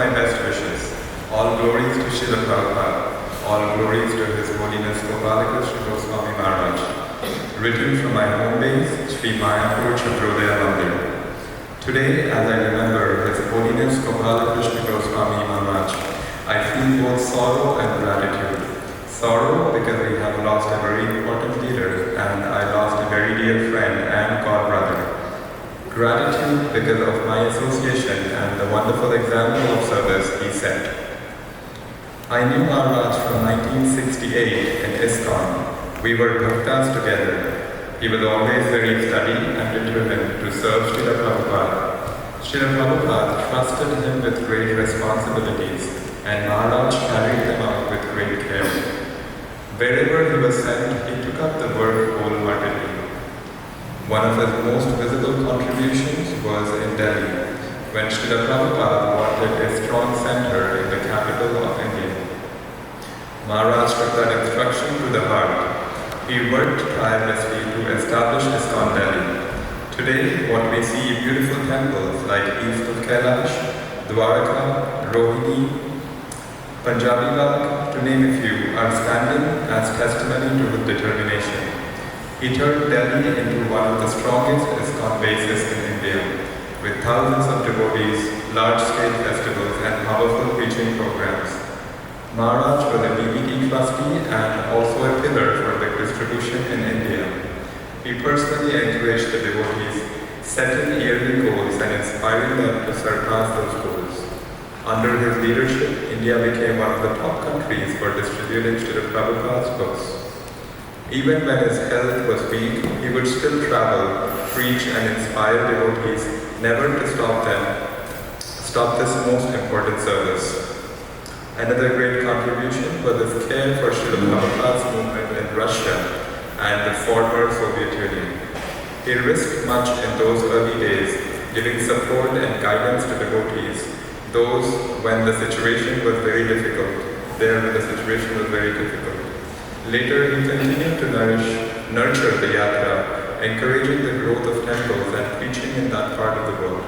my best wishes. All glories to Srila Prabhupada. All glories to His Holiness Goswami Maharaj. Written from my home base, Sri Mayapur Chandrodaya Mandir. Today, as I remember His Holiness Goswami Maharaj, I feel both sorrow and gratitude. Sorrow because we have lost a very important leader, and I lost a very dear friend and god-brother. Gratitude because of my association and the wonderful example of service he set. I knew Maharaj from 1968 in Iskcon. We were bhaktas together. He was always very steady and determined to serve Srila Prabhupada. Srila Prabhupada trusted him with great responsibilities, and Maharaj carried them out with great care. Wherever he was sent, he took up the work wholeheartedly. One of his most visible contributions was in Delhi, when Srila Prabhupada wanted a strong center in the capital of India. Maharaj took that instruction to the heart. He worked tirelessly to establish Iskcon Delhi. Today, what we see beautiful temples like east of Kailash, Dwarka, Rohini, Punjabi Bagh, to name a few, are standing as testimony to his determination. He turned Delhi into one of the strongest Iskcon bases in India, with thousands of devotees, large-scale festivals, and powerful preaching programs. Maharaj was a DBT trustee and also a pillar for the distribution in India. He personally encouraged the devotees, setting yearly goals and inspiring them to surpass those goals. Under his leadership, India became one of the top countries for distributing Srila Prabhupada's books. Even when his health was weak, he would still travel, preach and inspire devotees never to stop this most important service. Another great contribution was his care for Srila Prabhupada's movement in Russia and the former Soviet Union. He risked much in those early days, giving support and guidance to devotees, those when the situation was very difficult. Later, he continued to nurture the yatra, encouraging the growth of temples and preaching in that part of the world.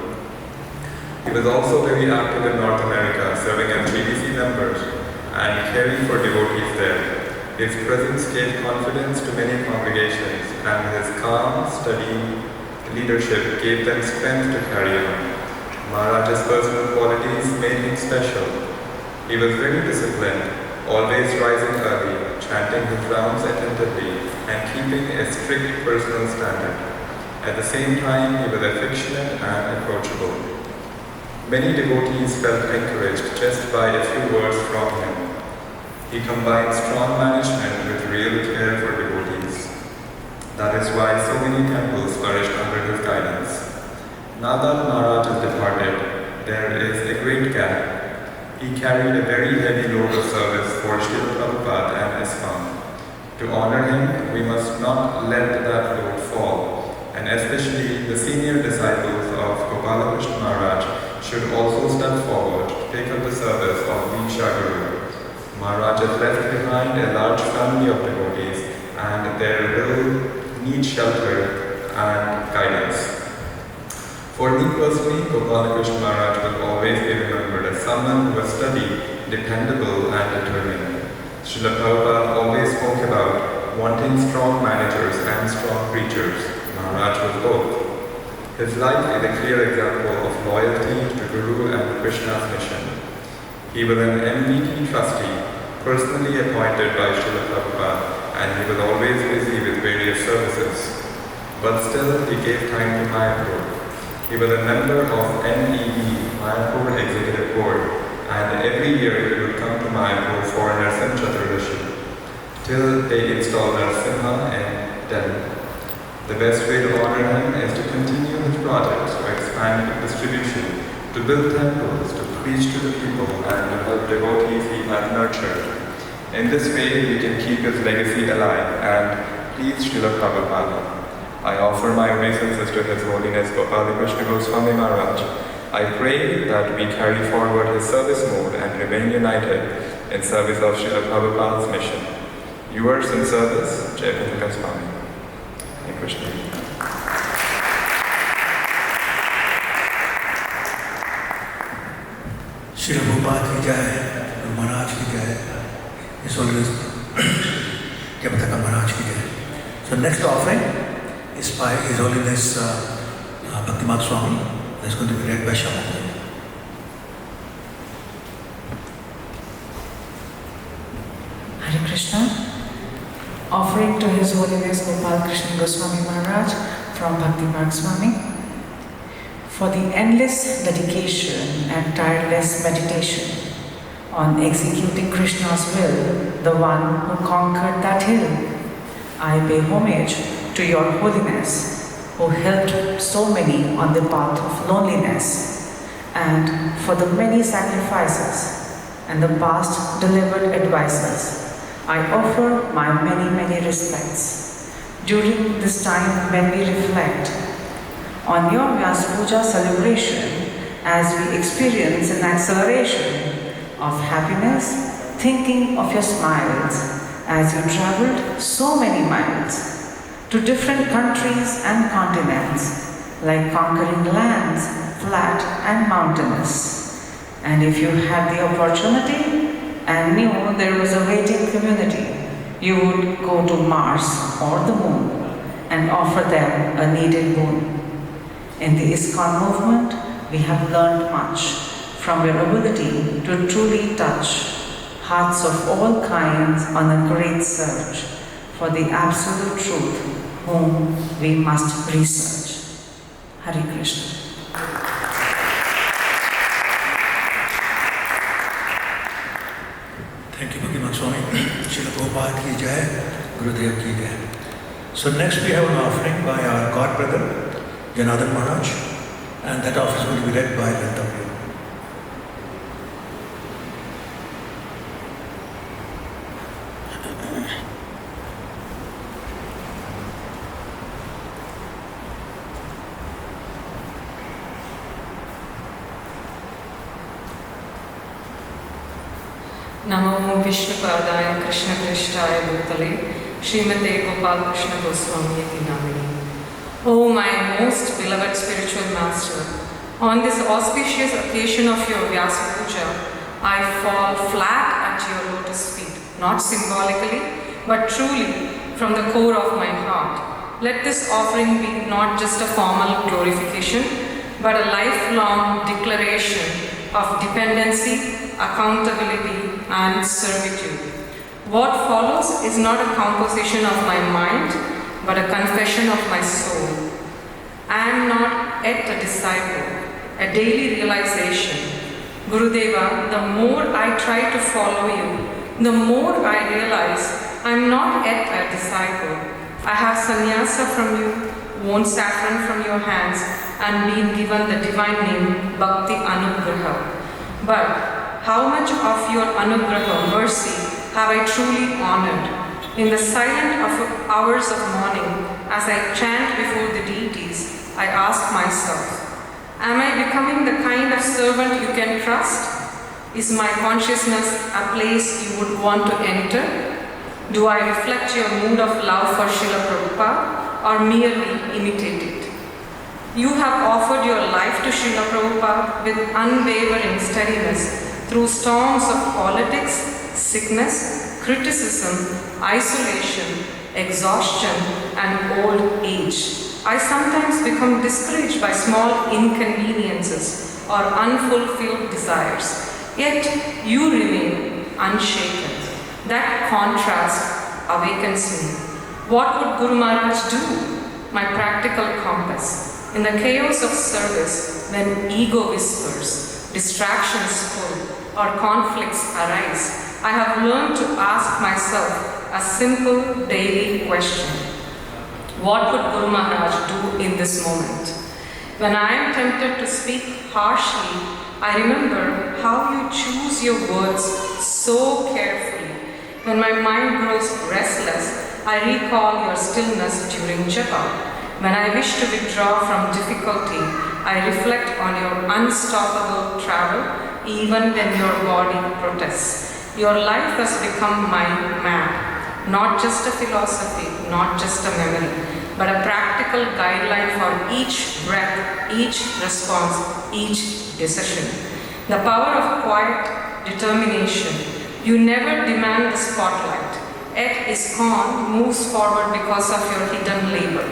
He was also very active in North America, serving as GBC members and caring for devotees there. His presence gave confidence to many congregations, and his calm, steady leadership gave them strength to carry on. Maharaj's personal qualities made him special. He was very disciplined, always rising early, chanting his rounds attentively, and keeping a strict personal standard. At the same time, he was affectionate and approachable. Many devotees felt encouraged just by a few words from him. He combined strong management with real care for devotees. That is why so many temples flourished under his guidance. Now that Maharaj is departed, there is a great gap. He carried a very heavy load of service for Srila Prabhupada and Iskcon. To honor him, we must not let that load fall, and especially the senior disciples of Gopal Maharaj should also step forward to take up the service of Vyasa Guru. Maharaj has left behind a large family of devotees, and they will need shelter and guidance. For me personally, Gopal Maharaj will always be remembered as someone who was steady, dependable, and determined. Srila Prabhupada always spoke about wanting strong managers and strong preachers. Maharaj was both. His life is a clear example of loyalty to Guru and Krishna's mission. He was an MVT trustee, personally appointed by Srila Prabhupada, and he was always busy with various services. But still, he gave time to Mayapur. He was a member of NEB, Mayapur Executive Board, and every year he would come to Mayapur for Narsimha Chaturdashi, till they installed Narsimha in Delhi. The best way to honor him is to continue his projects to expand distribution, to build temples, to preach to the people, and to help devotees he has nurtured. In this way, we can keep his legacy alive and please Srila Prabhupada. I offer my obeisances to His Holiness Gopal Goswami Maharaj. I pray that we carry forward his service mode and remain united in service of Srila Prabhupada's mission. Yours in service, H.H.Gopal. Hare Krishna. Srila Prabhupada ki jai, Guru Maharaj ki jai, His Holiness Jagataka Maharaj ki jai. So next offering is by His Holiness Bhakti Marg Swami. That's going to be read by Shama. Hare Krishna. Offering to His Holiness Gopal Krishna Goswami Maharaj from Bhakti Marg Swami for the endless dedication and tireless meditation on executing Krishna's will, the one who conquered that hill. I pay homage to Your Holiness, who helped so many on the path of loneliness, and for the many sacrifices and the past delivered advices. I offer my many respects. During this time when we reflect on your Vyasa Puja celebration, as we experience an acceleration of happiness, thinking of your smiles as you traveled so many miles to different countries and continents, like conquering lands, flat and mountainous. And if you had the opportunity and knew there was a waiting community, you would go to Mars or the moon and offer them a needed boon. In the Iskcon movement, we have learned much from your ability to truly touch hearts of all kinds on a great search for the absolute truth, whom we must research. Hare Krishna. Thank you, Bhakti Marg Swami. Srila Prabhupada ki jai, Gurudev ki jai. So next we have an offering by our God brother, Janardhan Maharaj, and that offering is going to be led by Lanta. Namo Vishnupadaya Krishna Krishtaya Bhutale Srimate Gopal Krishna Goswami Iti Namini. Oh my most beloved spiritual master, on this auspicious occasion of your Vyasa Puja, I fall flat at your lotus feet, not symbolically, but truly from the core of my heart. Let this offering be not just a formal glorification, but a lifelong declaration of dependency, accountability, and servitude. What follows is not a composition of my mind, but a confession of my soul. I am not yet a disciple, a daily realization. Gurudeva, the more I try to follow you, the more I realize I am not yet a disciple. I have sannyasa from you, worn saffron from your hands, and been given the divine name Bhakti Anugraha. But how much of your Anugraha, mercy, have I truly honored? In the silent hours of morning, as I chant before the deities, I ask myself, am I becoming the kind of servant you can trust? Is my consciousness a place you would want to enter? Do I reflect your mood of love for Srila Prabhupada or merely imitate it? You have offered your life to Srila Prabhupada with unwavering steadiness through storms of politics, sickness, criticism, isolation, exhaustion, and old age. I sometimes become discouraged by small inconveniences or unfulfilled desires. Yet you remain unshaken. That contrast awakens me. What would Guru Maharaj do? My practical compass. In the chaos of service, when ego whispers, distractions pull, or conflicts arise, I have learned to ask myself a simple daily question. What would Guru Maharaj do in this moment? When I am tempted to speak harshly, I remember how you choose your words so carefully. When my mind grows restless, I recall your stillness during japa. When I wish to withdraw from difficulty, I reflect on your unstoppable travel, even when your body protests. Your life has become my map, not just a philosophy, not just a memory, but a practical guideline for each breath, each response, each decision. the power of quiet determination. You never demand the spotlight. Yet Iskcon moves forward because of your hidden labor.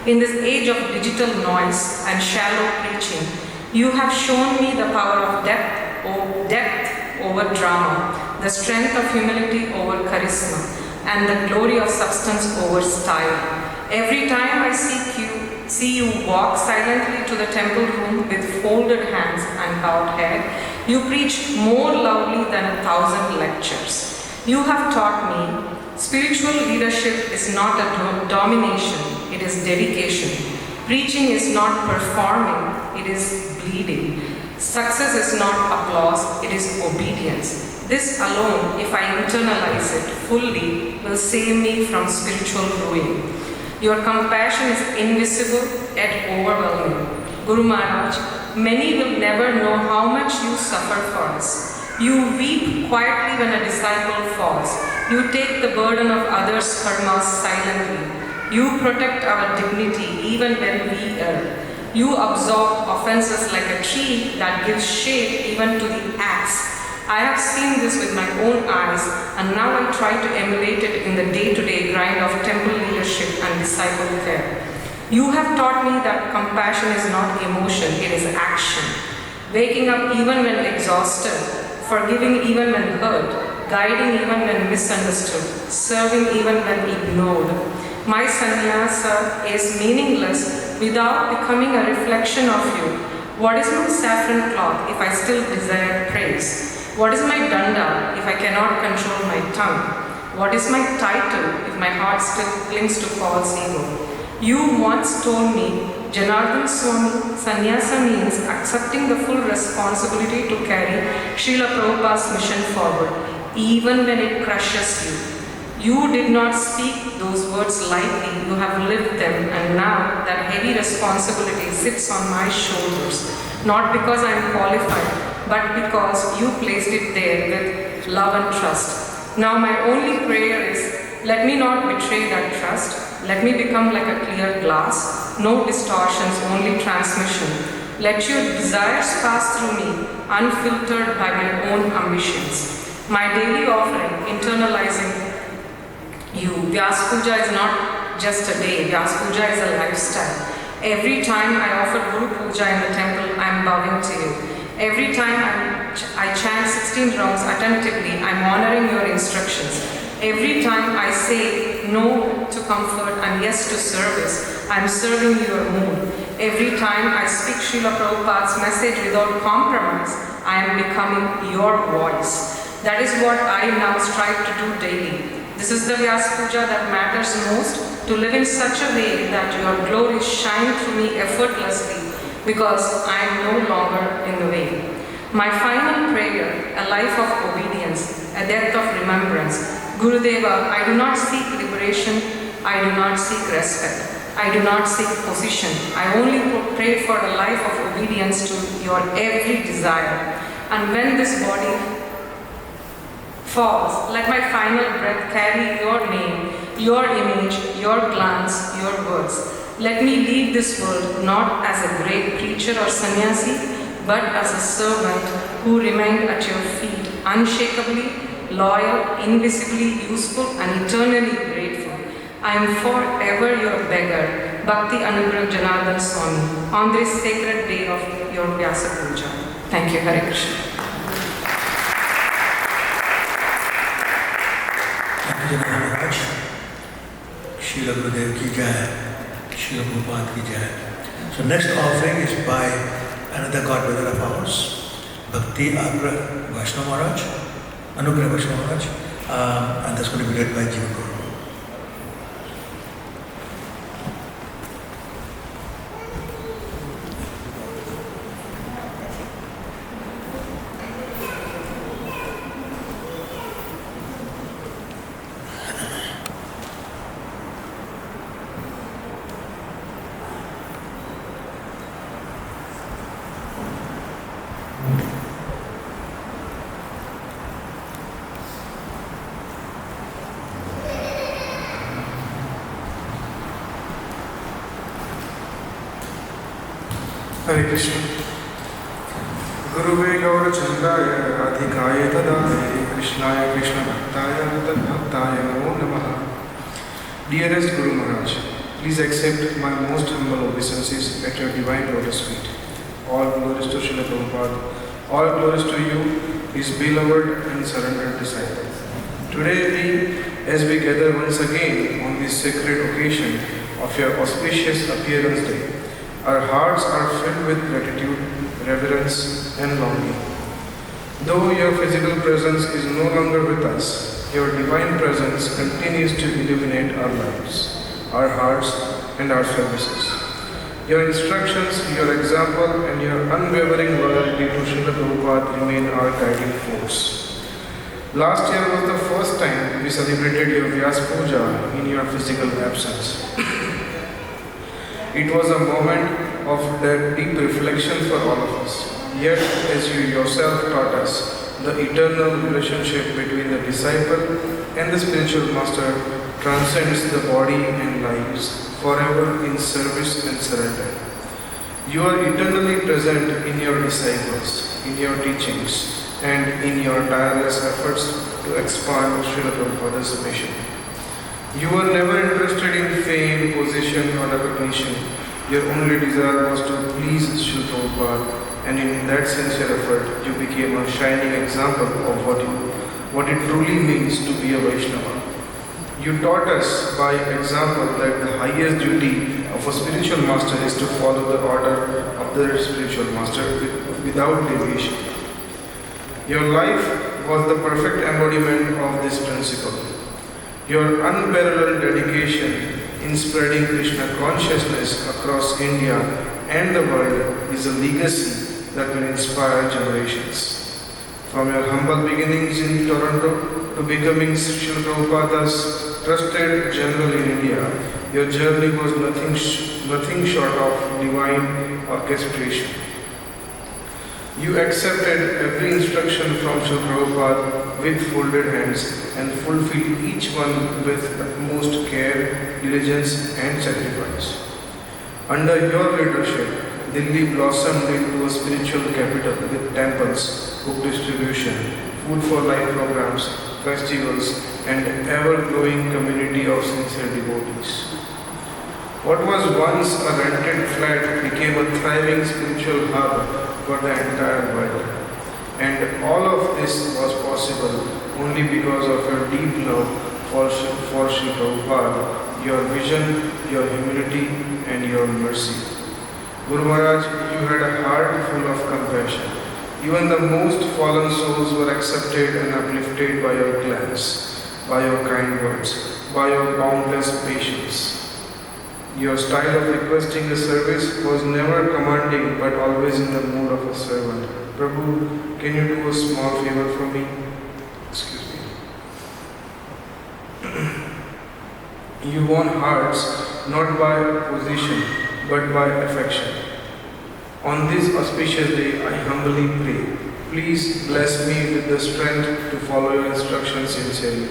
In this age of digital noise and shallow preaching, you have shown me the power of depth over drama, the strength of humility over charisma, and the glory of substance over style. Every time I see you walk silently to the temple room with folded hands and bowed head, you preach more loudly than 1,000 lectures. You have taught me spiritual leadership is not a domination, it is dedication. Preaching is not performing, it is bleeding. Success is not applause, it is obedience. This alone, if I internalize it fully, will save me from spiritual ruin. Your compassion is invisible yet overwhelming. Guru Maharaj, many will never know how much you suffer for us. You weep quietly when a disciple falls. You take the burden of others' karmas silently. You protect our dignity even when we err. You absorb offenses like a tree that gives shade even to the axe. I have seen this with my own eyes, and now I try to emulate it in the day-to-day grind of temple leadership and disciple care. You have taught me that compassion is not emotion, it is action. Waking up even when exhausted, forgiving even when hurt, guiding even when misunderstood, serving even when ignored. My sannyasa is meaningless without becoming a reflection of you. What is my saffron cloth if I still desire praise? What is my danda if I cannot control my tongue? What is my title if my heart still clings to false ego? You once told me, Janardhan Swami, sannyasa means accepting the full responsibility to carry Srila Prabhupada's mission forward, even when it crushes you. You did not speak those words lightly, you have lived them, and now that heavy responsibility sits on my shoulders, not because I am qualified, but because you placed it there with love and trust. Now my only prayer is, let me not betray that trust. Let me become like a clear glass, no distortions, only transmission. Let your desires pass through me, unfiltered by my own ambitions. My daily offering, internalizing you. Vyasa Puja is not just a day, Vyasa Puja is a lifestyle. Every time I offer Guru Puja in the temple, I am bowing to you. Every time I chant 16 rounds attentively, I am honoring your instructions. Every time I say no to comfort and yes to service, I am serving your mood. Every time I speak Srila Prabhupada's message without compromise, I am becoming your voice. That is what I now strive to do daily. This is the Vyasa Puja that matters most, to live in such a way that your glory shine through me effortlessly, because I am no longer in the way. My final prayer, a life of obedience, a death of remembrance. Gurudeva, I do not seek liberation, I do not seek respect, I do not seek position. I only pray for a life of obedience to your every desire. And when this body falls, let my final breath carry your name, your image, your glance, your words. Let me leave this world not as a great preacher or sannyasi, but as a servant who remained at your feet, unshakably loyal, invisibly useful, and eternally grateful. I am forever your beggar, Bhakti Anugrah Janardhan Swami, on this sacred day of your Vyasa Puja. Thank you, Hare Krishna. Thank you, Maharaj. Srila Gurudev ki jai, Srila Prabhupada ki jai. So next offering is by another godbrother of ours, Bhakti Anugrah Vaishnava Maharaj, Anugrah Vaishnava Maharaj, and that's going to be led by Jiva Guru. Hare Krishna. Guru Guruve Gaurachandaya Radhikaya Tadaya Krishnaya Krishna Bhaktaya Tadbhaktaya Namo Namaha. Dearest Guru Maharaj, please accept my most humble obeisances at your divine lotus feet. All glories to Srila Prabhupada, all glories to you, his beloved and surrendered disciple. Today as we gather once again on this sacred occasion of your auspicious appearance day, our hearts are filled with gratitude, reverence and longing. Though your physical presence is no longer with us, your divine presence continues to illuminate our lives, our hearts and our services. Your instructions, your example and your unwavering loyalty to Srila Prabhupada remain our guiding force. Last year was the first time we celebrated your Vyasa Puja in your physical absence. It was a moment of deep reflection for all of us. Yet, as you yourself taught us, the eternal relationship between the disciple and the spiritual master transcends the body and lives, forever in service and surrender. You are eternally present in your disciples, in your teachings, and in your tireless efforts to expand Srila Prabhupada's mission. You were never interested in fame, position, or recognition. Your only desire was to please Srila Prabhupada, and in that sincere effort, you became a shining example of what it truly means to be a Vaishnava. You taught us by example that the highest duty of a spiritual master is to follow the order of the spiritual master without deviation. Your life was the perfect embodiment of this principle. Your unparalleled dedication in spreading Krishna consciousness across India and the world is a legacy that will inspire generations. From your humble beginnings in Toronto to becoming Srila Prabhupada's trusted general in India, your journey was nothing short of divine orchestration. You accepted every instruction from Srila Prabhupada with folded hands and fulfilled each one with utmost care, diligence and sacrifice. Under your leadership, Delhi blossomed into a spiritual capital with temples, book distribution, food for life programs, festivals and ever-growing community of sincere devotees. What was once a rented flat became a thriving spiritual hub for the entire world. And all of this was possible only because of your deep love for Sri Prabhupada, your vision, your humility and your mercy. Guru Maharaj, you had a heart full of compassion. Even the most fallen souls were accepted and uplifted by your glance, by your kind words, by your boundless patience. Your style of requesting a service was never commanding but always in the mood of a servant. Prabhu, can you do a small favor for me? Excuse me. You won hearts not by position but by affection. On this auspicious day, I humbly pray, please bless me with the strength to follow your instructions sincerely.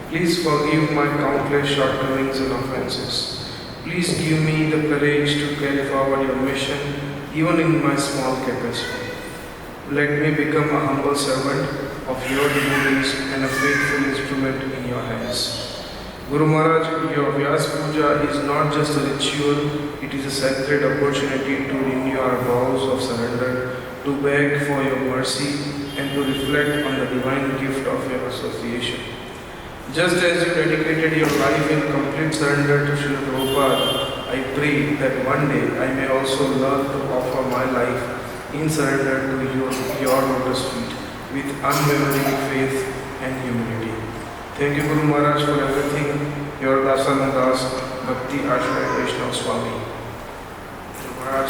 Please forgive my countless shortcomings and offenses. Please give me the courage to carry forward your mission, even in my small capacity. Let me become a humble servant of your devotees and a faithful instrument in your hands. Guru Maharaj, your Vyasa Puja is not just a ritual, it is a sacred opportunity to renew our vows of surrender, to beg for your mercy and to reflect on the divine gift of your association. Just as you dedicated your life in complete surrender to Srila Prabhupada, I pray that one day I may also learn to offer my life in surrender to your lotus feet with unwavering faith and humility. Thank you, Guru Maharaj, for everything. Your Dasanandas, Bhakti Ashraya Krishna Swami. Guru Maharaj.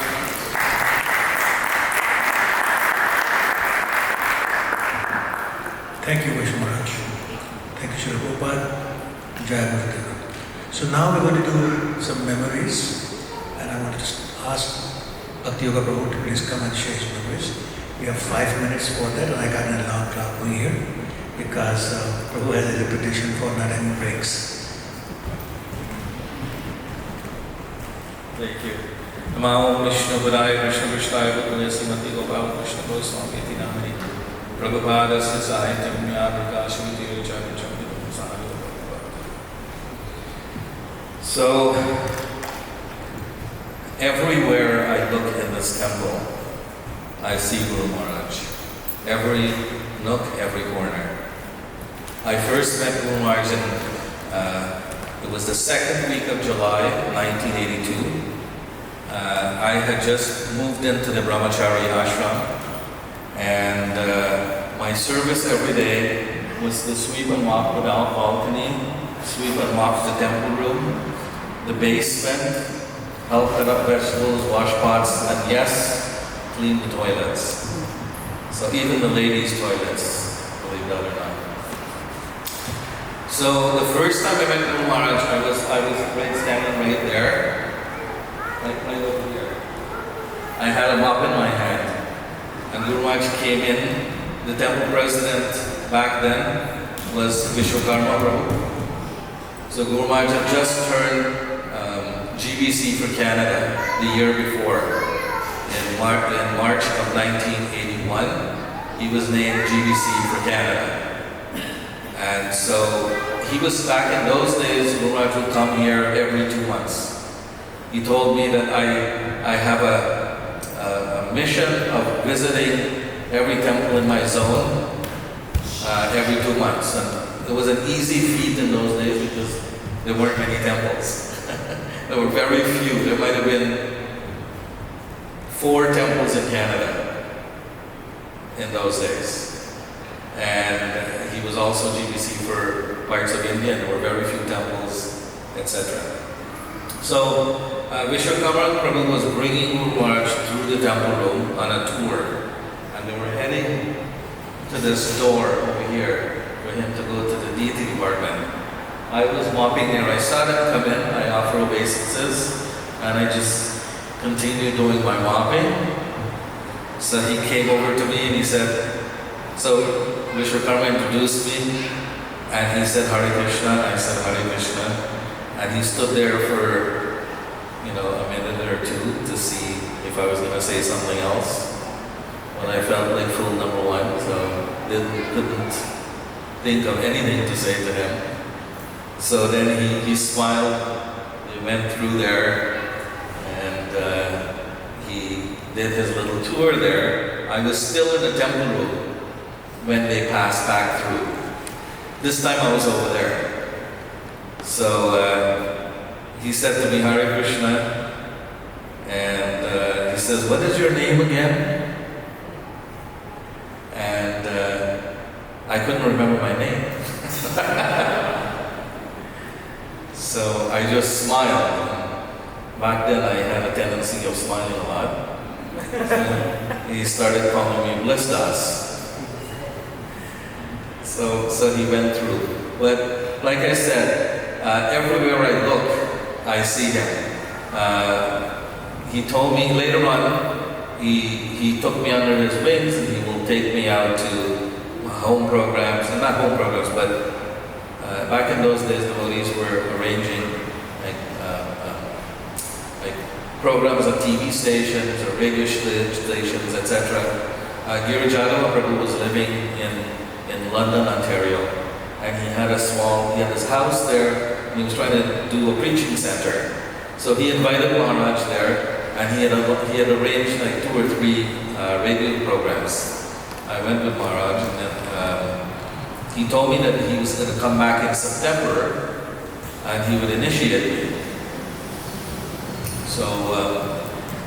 Thank you, Vaishnav Maharaj. Thank you, Srila Prabhupada. Jai Gurudeva. So now we're going to do some memories, and I want to just ask Bhakti Yoga Prabhu to please come and share his memories. We have 5 minutes for that, and I got an alarm clock going here because Prabhu has a reputation for not having breaks. Thank you. Namo Vishnu Padaya Krishna Krishnaya Bhutale Srimati Gopal Krishna Goswami Iti Namani Prabhupadasya Sahityam Prakashmiti Vicharicham Vidam Sahagara Prabhupada. So, everywhere I look in this temple, I see Guru Maharaj. Every nook, every corner. I first met Guru Maharaj it was the second week of July, 1982. I had just moved into the Brahmachari ashram, and my service every day was to sweep and mop the balcony, sweep and mop the temple room, the basement, help cut up vegetables, wash pots, and yes, clean the toilets. So even the ladies' toilets, believe it or not. So the first time I met Guru Maharaj, I was standing right there. Right over here. I had a mop in my hand, and Guru Maharaj came in. The temple president back then was Vishwakarma Prabhu. So Guru Maharaj had just turned GBC for Canada the year before. In March of 1981, he was named GBC for Canada. And so he was back in those days. Guru Maharaj would come here every 2 months. He told me that I have a mission of visiting every temple in my zone every 2 months. And it was an easy feat in those days because there weren't many temples. There were very few. There might have been 4 temples in Canada in those days. And he was also GBC for parts of India, and there were very few temples, etc. So Vishwakarma Prabhu was bringing Guru Maharaj through the temple room on a tour, and they were heading to this door over here for him to go to the deity department. I was mopping there. I saw them come in. I offer obeisances, and I just continued doing my mopping. So he came over to me and he said, so Vishwakarma introduced me, and he said Hare Krishna. I said Hare Krishna. And he stood there for, a minute or two to see if I was going to say something else. When I felt like fool number one, so couldn't think of anything to say to him. So then he smiled. We went through there, and he did his little tour there. I was still in the temple room when they passed back through. This time I was over there. So he said to me, Hare Krishna, and he says, what is your name again? And I couldn't remember my name. So I just smiled. Back then I had a tendency of smiling a lot. So he started calling me Blissdas. So he went through. But like I said, everywhere I look, I see him. He told me later on, he took me under his wings, and he will take me out to home programs, and not home programs, but back in those days, devotees were arranging like programs on TV stations or radio stations, etc. Girijadava Prabhu was living in London, Ontario, and he had his house there. He was trying to do a preaching center. So he invited Maharaj there, and he had arranged like 2 or 3 radio programs. I went with Maharaj, and then he told me that he was going to come back in September, and he would initiate me. So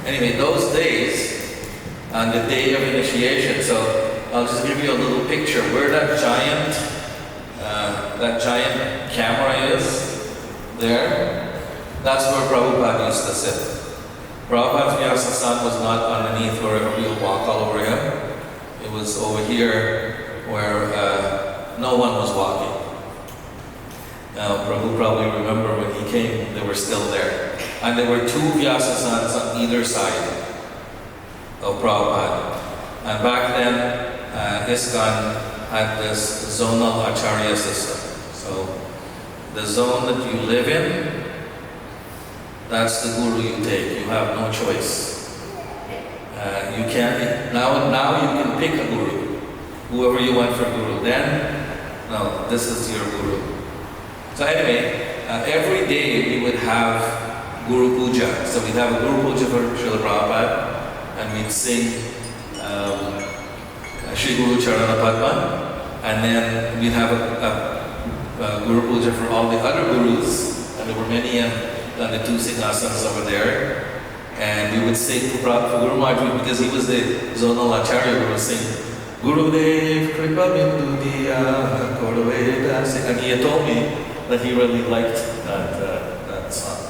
anyway, those days, on the day of initiation, so I'll just give you a little picture where that giant camera is. There, that's where Prabhupada used to sit. Prabhupada's Vyasa was not underneath where we would walk all over him. It was over here where no one was walking. Now, Prabhu probably remember when he came, they were still there. And there were 2 Vyasasans on either side of Prabhupada. And back then, Iskcon had this zonal acharya system. So, the zone that you live in, that's the guru you take. You have no choice. You can't, now you can pick a guru, whoever you want for guru. Then, no, this is your guru. So anyway, every day we would have Guru Puja. So we'd have a Guru Puja for Srila Prabhupada, and we'd sing Shri Guru Charana Padma, and then we'd have a Guru Puja for all the other gurus, and there were many on the two singhasanas over there. And we would sing for Guru Maharaj, because he was the zonal acharya, we would sing Gurudev Kripa Bindu Diya Kodaveda, and he had told me that he really liked that song.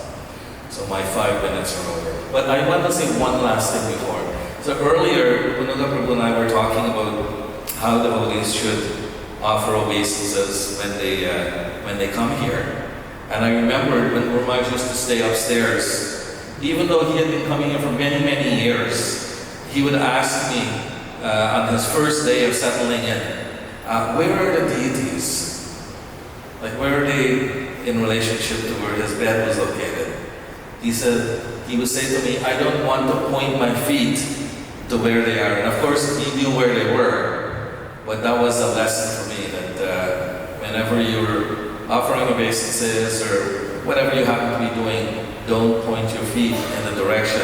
So my 5 minutes are over. But I want to say one last thing before. So earlier, Punaga Prabhu and I were talking about how devotees should offer obeisances when they come here. And I remembered when Guru Maharaj used to stay upstairs, even though he had been coming here for many, many years, he would ask me on his first day of settling in, where are the deities? Like, where are they in relationship to where his bed was located? He would say to me, I don't want to point my feet to where they are. And of course, he knew where they were, but that was a lesson for me, that whenever you're offering obeisances or whatever you happen to be doing, don't point your feet in the direction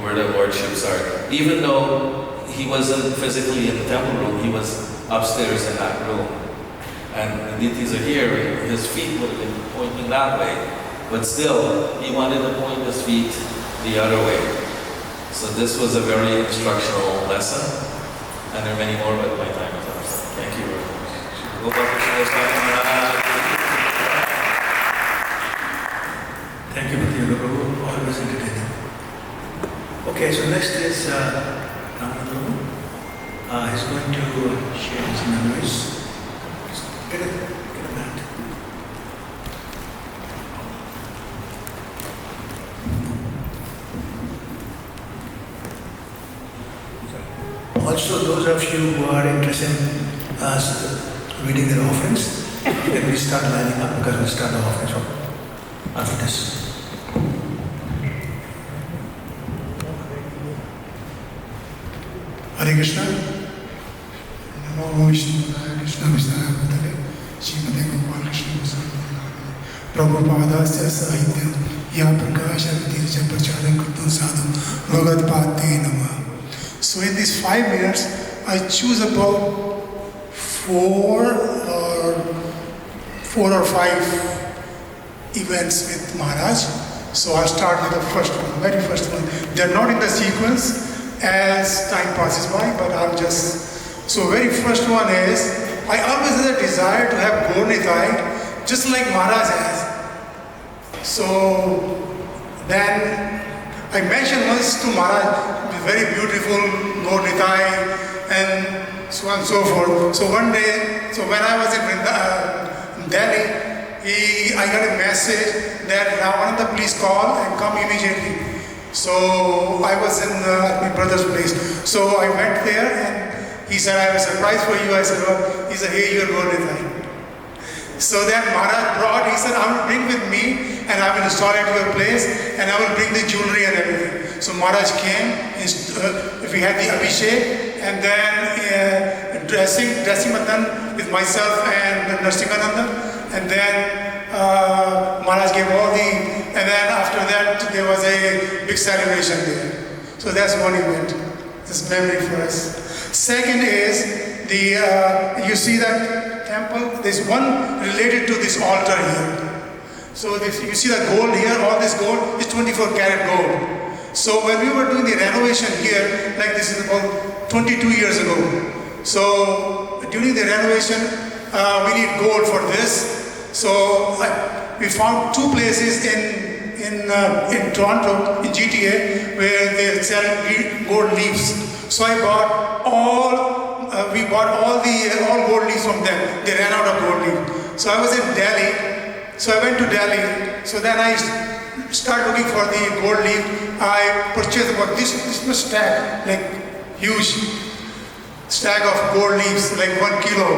where the lordships are. Even though he wasn't physically in the temple room, he was upstairs in that room. And the deities are here, his feet would have been pointing that way. But still, he wanted to point his feet the other way. So this was a very instructional lesson. And there are many more, but my time is up. Thank you very much. Thank you, Bhakti Yoga Prabhu. Always entertaining. Okay, so next is Ramana Prabhu. He's going to share his memories. Get a mat. Also, those of you who are interested in us reading their offerings, then we start lining up because we'll start the offerings after this. Hare Krishna. Namo Vishnu Krishna Vishnu Srimate Gopal Krishna Prabhupada Sahityam Ya Prakasha Vidirja Pracharam Kurtum Sadhu Bhagavad Pate Nama. So in these 5 minutes, I choose about 4 or 5 events with Maharaj. So I'll start with the first one, very first one. They're not in the sequence as time passes by, but I'm just... So very first one is, I always had a desire to have Gaur Nitai, just like Maharaj has. So then I mentioned once to Maharaj, very beautiful Gaur Nitai and so on and so forth. So one day, so when I was in Delhi, I got a message that Ramananda, please call and come immediately. So I was in my brother's place. So I went there and he said, I have a surprise for you. I said, well, he said, here you are going to. So then Maharaj brought, he said, I will bring with me and I will install it at your place and I will bring the jewelry and everything. So Maharaj came, we had the Abhishek and then dressing Matan with myself and Narsingananda. And then Maharaj gave all the, and then after that there was a big celebration there. So that's one event, this memory for us. Second is the, you see that temple, there's one related to this altar here. So this, you see that gold here, all this gold is 24 karat gold. So when we were doing the renovation here, like this is about 22 years ago. So during the renovation, we need gold for this. So we found 2 places in Toronto, in GTA, where they sell gold leaves. So I bought all, we bought all gold leaves from them. They ran out of gold leaves. So I was in Delhi. So I went to Delhi. So then I started looking for the gold leaf. I purchased about this much stack, like huge stack of gold leaves, like 1 kilo.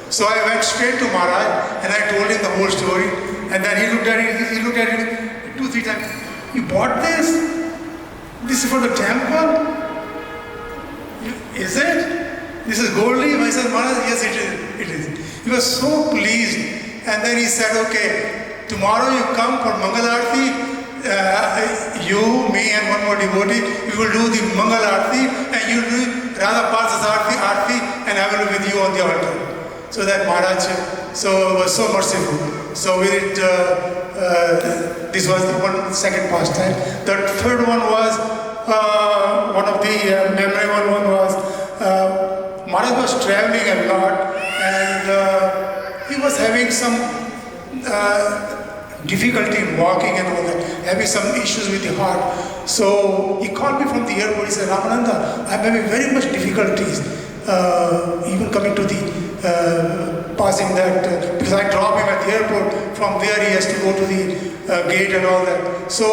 So I went straight to Maharaj and I told him the whole story. And then he looked at it, 2-3 times. You bought this? This is for the temple? Is it? This is gold leaf? I said, Maharaj, yes, it is. It is. He was so pleased. And then he said, okay, tomorrow you come for Mangal Aarti. You, me and one more devotee, we will do the Mangal Aarti and you will do Radha Parth's Aarti and I will be with you on the altar. So that Maharaj was so merciful. So we did, this was the second pastime. The third one was, one of the memorable one was, Maharaj was traveling a lot and he was having some difficulty in walking and all that, having some issues with the heart. So he called me from the airport. He said, Ramananda, I'm having very much difficulties even coming to the passing that, because I drop him at the airport. From there he has to go to the gate and all that. So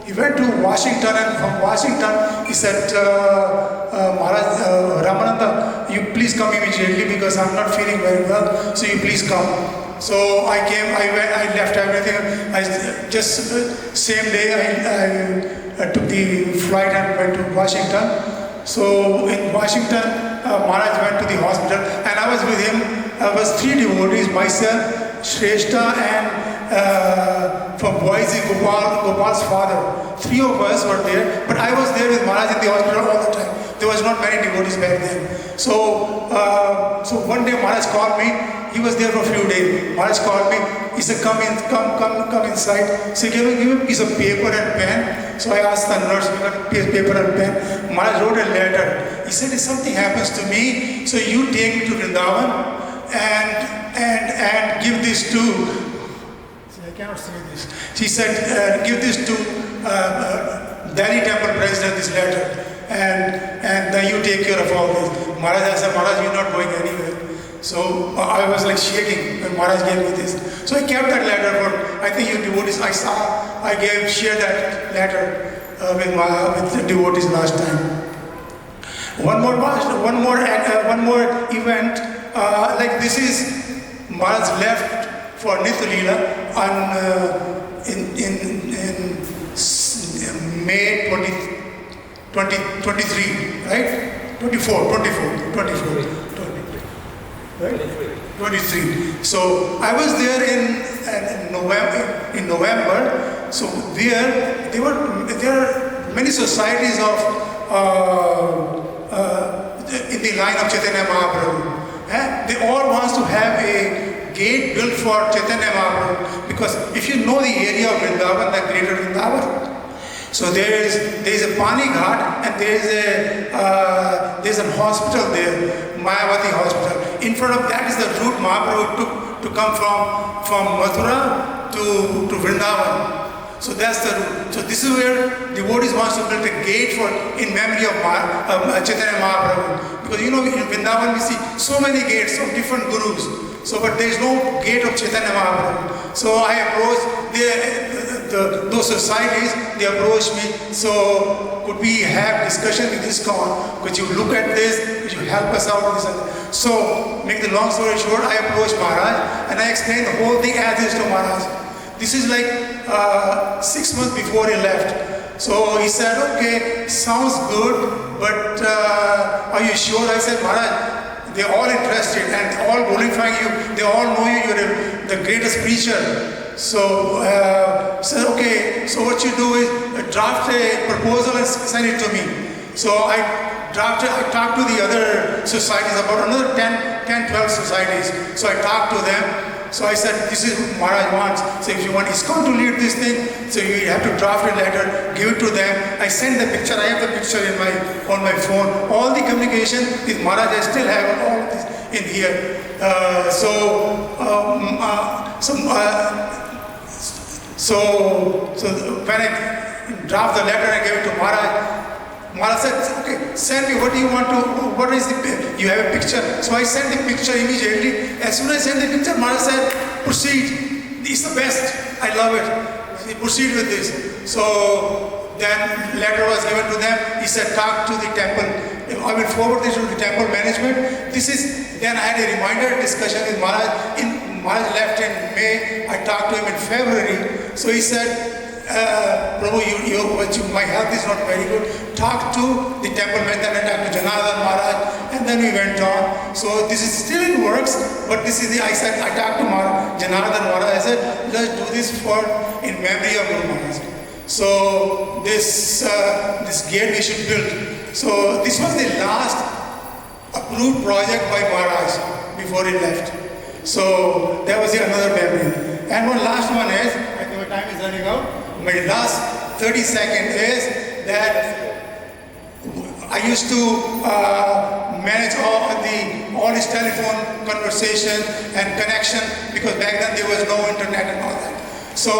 he went to Washington, and from Washington he said, Maharaj, Ramananda, you please come immediately because I'm not feeling very well, so you please come. So I came, I left everything. Same day I took the flight and went to Washington. So in Washington, Maharaj went to the hospital and I was with him. I was 3 devotees, myself, Shrestha and from Vyasa, Gopal's father. 3 of us were there, but I was there with Maharaj in the hospital all the time. There was not many devotees back then. So one day Maharaj called me. He was there for a few days. Maharaj called me. He said, come inside. So he gave me a piece of paper and pen. So I asked the nurse, paper and pen. Maharaj wrote a letter. He said, if something happens to me, so you take me to Vrindavan and give this to, I cannot say this. He said, give this to Delhi temple president, this letter. And then you take care of all this. Maharaj, I said, Maharaj, you're not going anywhere. So I was like shaking when Maharaj gave me this. So I kept that letter, but I think you devotees, I shared that letter with the devotees last time. One more event, like this is Maharaj left for Nitya Leela in May 2023, right? 24. Right? 23. So I was there in November. So there are many societies of in the line of Chaitanya Mahaprabhu. They all want to have a gate built for Chaitanya Mahaprabhu, because if you know the area of Vrindavan, the greater Vrindavan, so there is a Pani Ghat and there is a hospital there, Mayavati Hospital. In front of that is the route Mahaprabhu took to come from Mathura to Vrindavan. So that's the route. So this is where devotees want to build a gate in memory of Chaitanya Mahaprabhu. Because in Vrindavan we see so many gates of different gurus. So but there is no gate of Chaitanya Mahaprabhu. So I approached those societies, they approached me. So could we have discussion with Iskcon? Could you look at this? Could you help us out with this? So make the long story short, I approached Maharaj and I explained the whole thing as is to Maharaj. This is like 6 months before he left. So he said, okay, sounds good, but are you sure? I said, Maharaj, they're all interested and all glorifying you. They all know you're the greatest preacher. So said, okay, so what you do is draft a proposal and send it to me. So I talked to the other societies, about another 10-12 societies. So I talked to them. So I said, this is what Maharaj wants. So if you want Iskcon to lead this thing, so you have to draft a letter, give it to them. I send the picture, I have the picture on my phone. All the communication with Maharaj, I still have all this in here. So when I draft the letter, I gave it to Maharaj. Maharaj said, okay, send me what do you want to, what is the, you have a picture. So I sent the picture immediately. As soon as I sent the picture, Maharaj said, proceed. It's the best. I love it. Proceed with this. So then letter was given to them. He said, talk to the temple. I will forward this to the temple management. Then I had a reminder discussion with Maharaj. Maharaj left in May. I talked to him in February. So he said, Prabhu, my health is not very good. Talk to the temple manager and talk to Janardhan Maharaj, and then we went on. So this is still in works, but this is I talked to Janardhan Maharaj, I said, let's do this in memory of Guru Maharaj. So this gate we should build. So this was the last approved project by Maharaj before he left. So that was another memory. And one last one is, I think my time is running out. My last 30 seconds is that I used to manage all his telephone conversation and connection, because back then there was no internet and all that. So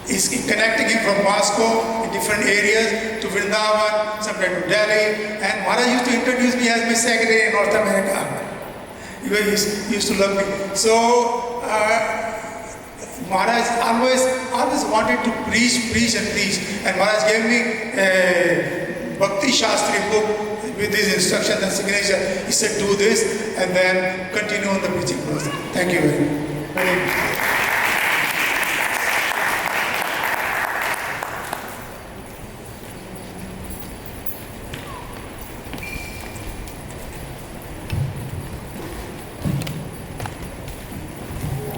he's connecting him from Moscow in different areas to Vrindavan, sometimes to Delhi. And Maharaj used to introduce me as my secretary in North America. He used to love me. So Maharaj always wanted to preach. And Maharaj gave me a Bhakti Shastri book with his instructions and signature. He said, do this and then continue on the preaching process. Thank you very much.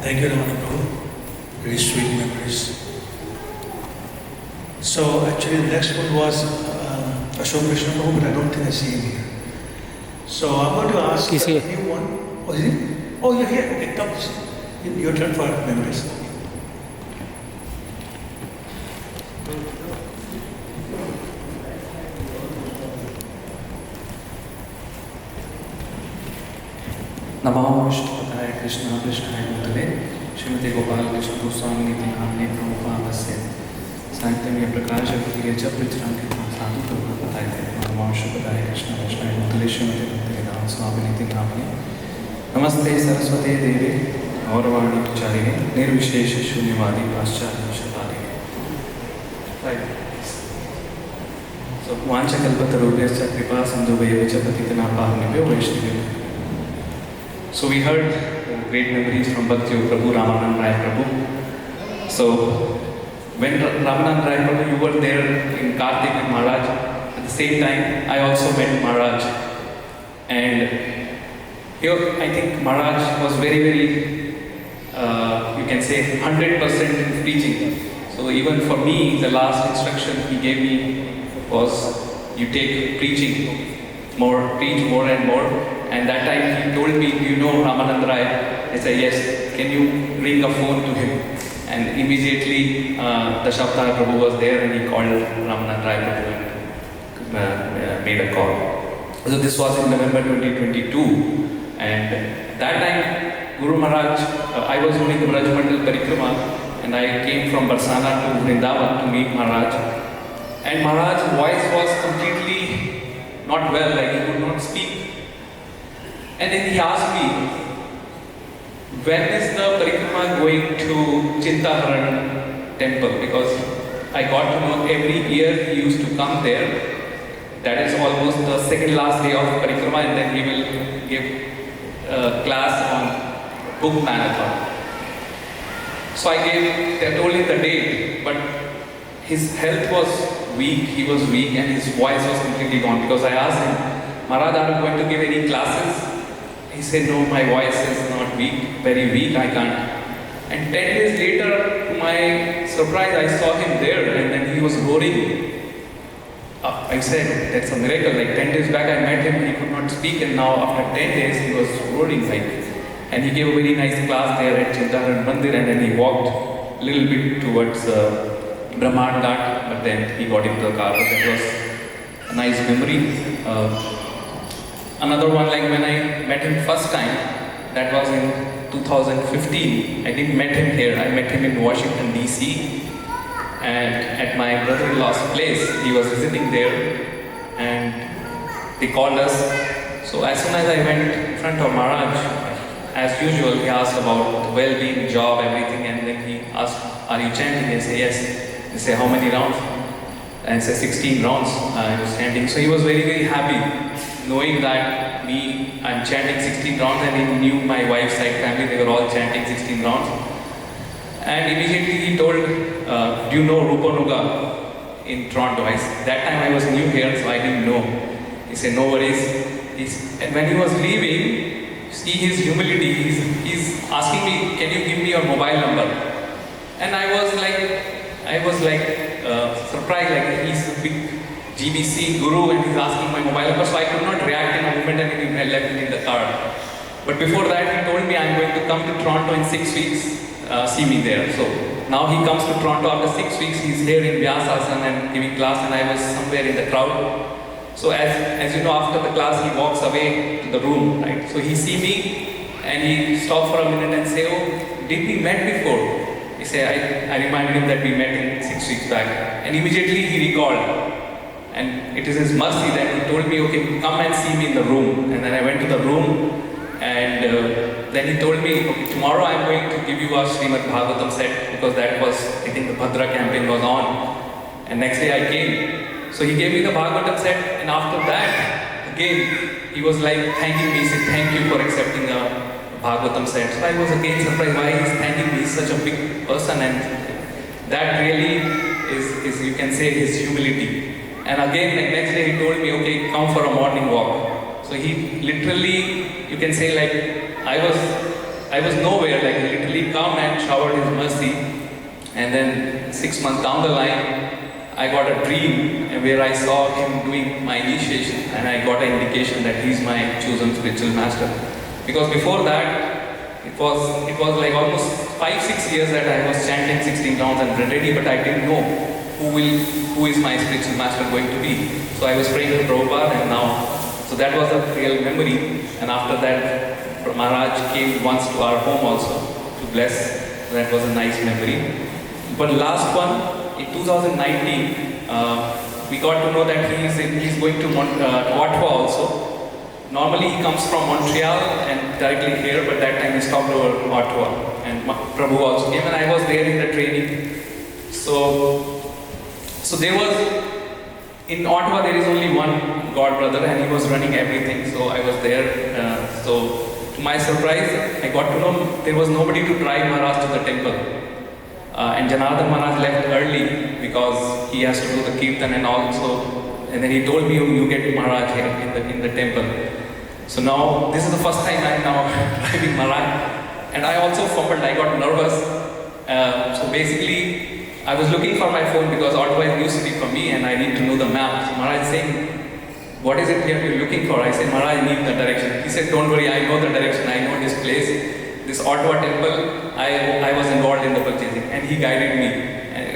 Thank you, Ramana Prabhu. Very sweet memories. So actually the next one was Ashok Krishna Prabhu, but I don't think I see him here. So I'm going to ask He's here. anyone. Oh, is he? Oh, you're here. Okay, come. Your turn for memories. नमो विष्णुपदाय कृष्णाय भूतले श्रीमते गोपाल कृष्ण गोस्वामी नामने प्रमुखावस्य साहित्य प्रकाश अवधीय च पृथ्वी साधु प्रभुपदाय नमो विष्णुपदाय कृष्णाय भूतले श्रीमते भक्तिवेदांत स्वामिनिति नामने नमस्ते सरस्वते देवे गौरवाणी प्रचारिणे निर्विशेष शून्यवादी पाश्चात्य So Vanchakalpatarubhyascha kripa sindhubhyo च पतितनां पावनेभ्यो वैष्णवेभ्यो. So we heard great memories from Bhakti Prabhu, Ramanand Rai Prabhu. So when Ramanand Rai Prabhu, you were there in Kartik with Maharaj, at the same time I also met Maharaj. And here I think Maharaj was very, you can say 100% in preaching. So even for me, the last instruction he gave me was, you take preaching more, preach more and more. And that time he told me, do you know Ramanand Rai? I said, yes. Can you ring a phone to him? And immediately the Shavtar Prabhu was there and he called Ramanand Rai Prabhu and made a call. So this was in November 2022. And that time Guru Maharaj, I was doing the Braj Mandal Parikrama and I came from Barsana to Vrindavan to meet Maharaj. And Maharaj's voice was completely not well, like he could not speak. And then he asked me, when is the parikrama going to Chintaharan temple? Because I got to know every year he used to come there. That is almost the second last day of parikrama, and then he will give a class on book marathon. So I told him the date, but his health was weak, he was weak and his voice was completely gone. Because I asked him, Maharaj, are you going to give any classes? He said, no, my voice is not weak, very weak, I can't. And 10 days later, to my surprise, I saw him there and then he was roaring. I said, that's a miracle. Like 10 days back I met him, he could not speak, and now after 10 days he was roaring like. And he gave a very nice class there at Chintaharan Mandir, and then he walked a little bit towards Brahman Ghat, but then he got into the car. But that was a nice memory. Another one, like when I met him first time, that was in 2015. I didn't met him here, I met him in Washington DC, and at my brother-in-law's place. He was visiting there and they called us. So as soon as I went in front of Maharaj, as usual, he asked about well-being, job, everything, and then he asked, are you chanting? I say, yes. He said, how many rounds? And I said, 16 rounds I was chanting. So he was very, very happy knowing that I'm chanting 16 rounds, and he knew my wife's side family, they were all chanting 16 rounds. And immediately he told, do you know Rupanuga in Toronto? That time I was new here, so I didn't know. He said, no worries. And when he was leaving, see his humility, he's asking me, can you give me your mobile number? And I was like surprised, like he's a big GBC guru and he's asking my mobile number, so I could not react in a moment and I left it in the car. But before that, he told me I'm going to come to Toronto in 6 weeks, see me there. So now he comes to Toronto after 6 weeks, he's here in Vyasa and giving class, and I was somewhere in the crowd. So as you know, after the class, he walks away to the room, right? So he see me and he stopped for a minute and say, oh, did we met before? He said, I reminded him that we met in 6 weeks back. And immediately he recalled. And it is his mercy that he told me, okay, come and see me in the room. And then I went to the room, and then he told me, okay, tomorrow I'm going to give you a Srimad Bhagavatam set, because that was, I think the Bhadra campaign was on. And next day I came. So he gave me the Bhagavatam set, and after that, again, he was like thanking me, he said, thank you for accepting a Bhagavatam set. So I was again surprised why he's thanking me, he's such a big person, and that really is you can say, his humility. And again, the next day he told me, okay, come for a morning walk. So he literally, you can say, like, I was nowhere, like he literally come and showered his mercy. And then 6 months down the line, I got a dream where I saw him doing my initiation, and I got an indication that he's my chosen spiritual master. Because before that, it was like almost 5-6 years that I was chanting 16 rounds and ready, but I didn't know who is my spiritual master going to be. So I was praying to Prabhupada, and now, so that was a real memory. And after that, Maharaj came once to our home also to bless. That was a nice memory. But last one, in 2019, we got to know that he's going to Ottawa also. Normally he comes from Montreal and directly here, but that time he stopped over Ottawa. And Prabhu also came, and I was there in the training. So there was, in Ottawa there is only one God brother, and he was running everything, so I was there. So to my surprise, I got to know there was nobody to drive Maharaj to the temple. And Janardhan Maharaj left early because he has to do the kirtan and also, and then he told me, you get Maharaj here in the temple. So now, this is the first time I'm now driving Maharaj. And I also fumbled, I got nervous. So basically, I was looking for my phone because Ottawa is new city for me and I need to know the map. So Maharaj is saying, what is it you're looking for? I said, Maharaj, I need the direction. He said, don't worry, I know the direction, I know this place. This Ottawa temple, I was involved in the purchasing, and he guided me.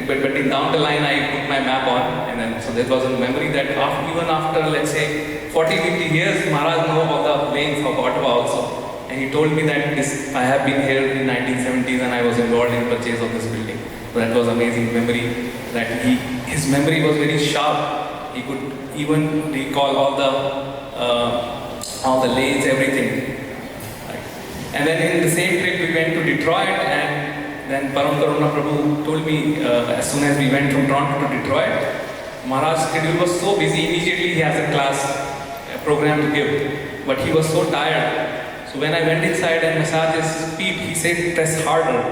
But in down the line, I put my map on, and then so there was a memory that even after, let's say, 40-50 years, Maharaj knew all the lanes of Ottawa also. And he told me that I have been here in 1970s and I was involved in purchase of this building. So that was amazing memory. That his memory was very sharp. He could even recall all the lanes, everything. And then in the same trip we went to Detroit, and then Param Karuna Prabhu told me as soon as we went from Toronto to Detroit, Maharaj's schedule was so busy, immediately he has a class, a program to give, but he was so tired. So when I went inside and massaged his feet, he said, press harder.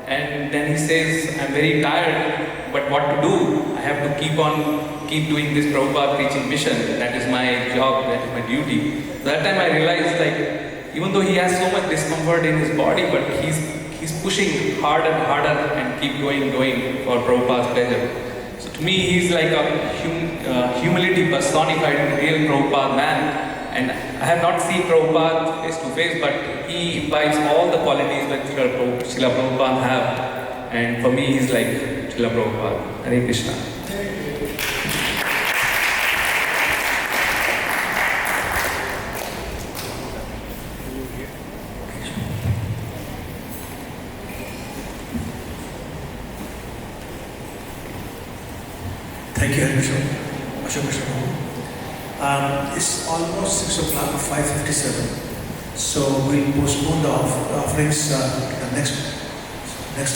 And then he says, I'm very tired, but what to do? I have to keep doing this Prabhupada preaching mission. That is my job, that is my duty. That time I realized, like, even though he has so much discomfort in his body, but he's pushing harder and harder and keep going for Prabhupada's pleasure. So to me, he's like a humility personified, real Prabhupada man. And I have not seen Prabhupada face to face, but he imbibes all the qualities that Srila Prabhupada have. And for me, he's like Srila Prabhupada. Hare Krishna. Thank you, Ashok. It's almost 6 o'clock, 5:57. So we'll postpone the offerings to the next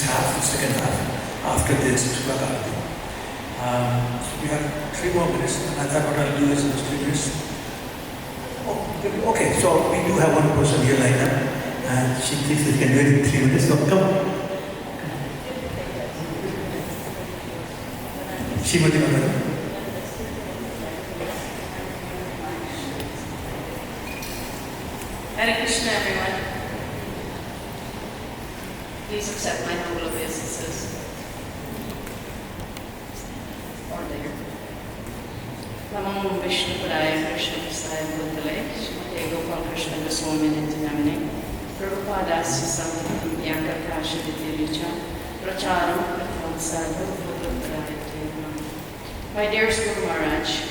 half, the second half, after this 6 o'clock arati. We have 3 more minutes, and I thought what I'll do is in 3 minutes. Oh, okay, so we do have one person here lined up, and she thinks we can do it in 3 minutes. So come. Srimati Madam. Hare Krishna, everyone. Please accept my humble obeisances. Or there. Namo Vishnu Padaya Krishna Prasthaya Bhutale H.H.Gopal Krishna Goswami Nityanamane Prabhupada Sasantam Yakakasha Ditiricha Pracharam Pratvam Sadhu Bhutale. My dearest Guru Maharaj,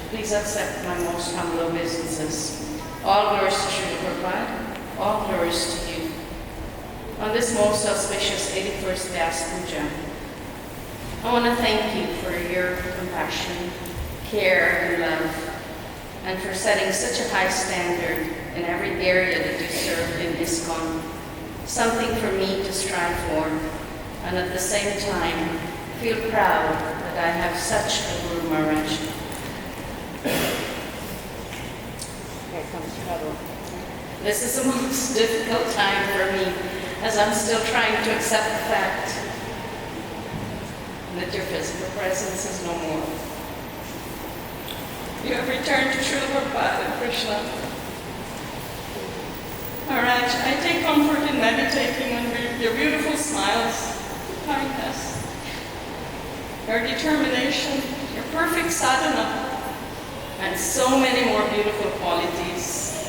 please accept my most humble obeisances. All glories to Srila Prabhupada, all glories to you. On this most auspicious 81st Vyasa Puja, I want to thank you for your compassion, care, and love, and for setting such a high standard in every area that you serve in Iskcon, something for me to strive for, and at the same time feel proud that I have such a Guru Maharaj. Here comes trouble. This is the most difficult time for me, as I'm still trying to accept the fact that your physical presence is no more. You have returned to Srila Prabhupada and Krishna. Maharaj, I take comfort in meditating on your beautiful smiles, kindness, your determination, your perfect sadhana, and so many more beautiful qualities.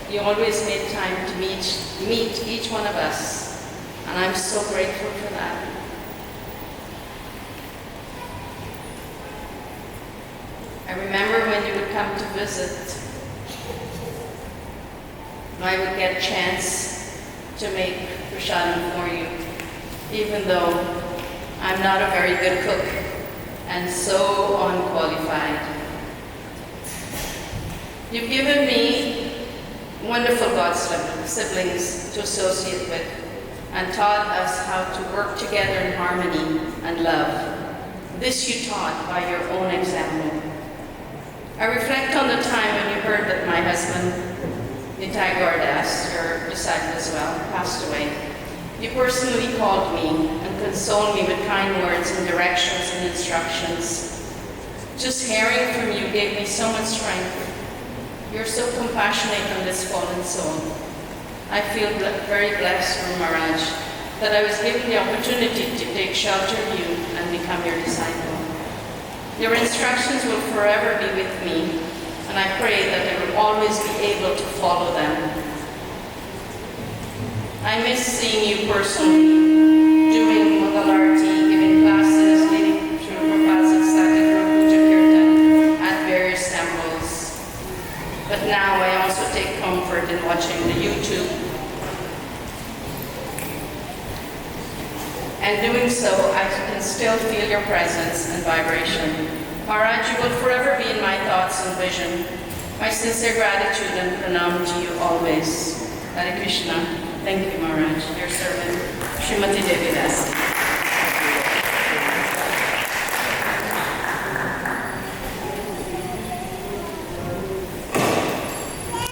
You always made time to meet each one of us, and I'm so grateful for that. I remember when you would come to visit, I would get a chance to make prasadam for you, even though I'm not a very good cook and so unqualified. You've given me wonderful God siblings to associate with and taught us how to work together in harmony and love. This you taught by your own example. I reflect on the time when you heard that my husband, Nitai Gaurdas, your disciple as well, passed away. You personally called me and consoled me with kind words and directions and instructions. Just hearing from you gave me so much strength. You're so compassionate on this fallen soul. I feel very blessed, Guru Maharaj, that I was given the opportunity to take shelter of you and become your disciple. Your instructions will forever be with me, and I pray that I will always be able to follow them. I miss seeing you personally, doing Mangalarti, giving classes, leading through Prabhupada's ecstatic Puja Kirtan at various temples. But now I also take comfort in watching the YouTube. And doing so, I can still feel your presence and vibration. Maharaj, you will forever be in my thoughts and vision. My sincere gratitude and pranam to you always. Hare Krishna. Thank you, Maharaj. Your servant, Srimati Devi Dasi.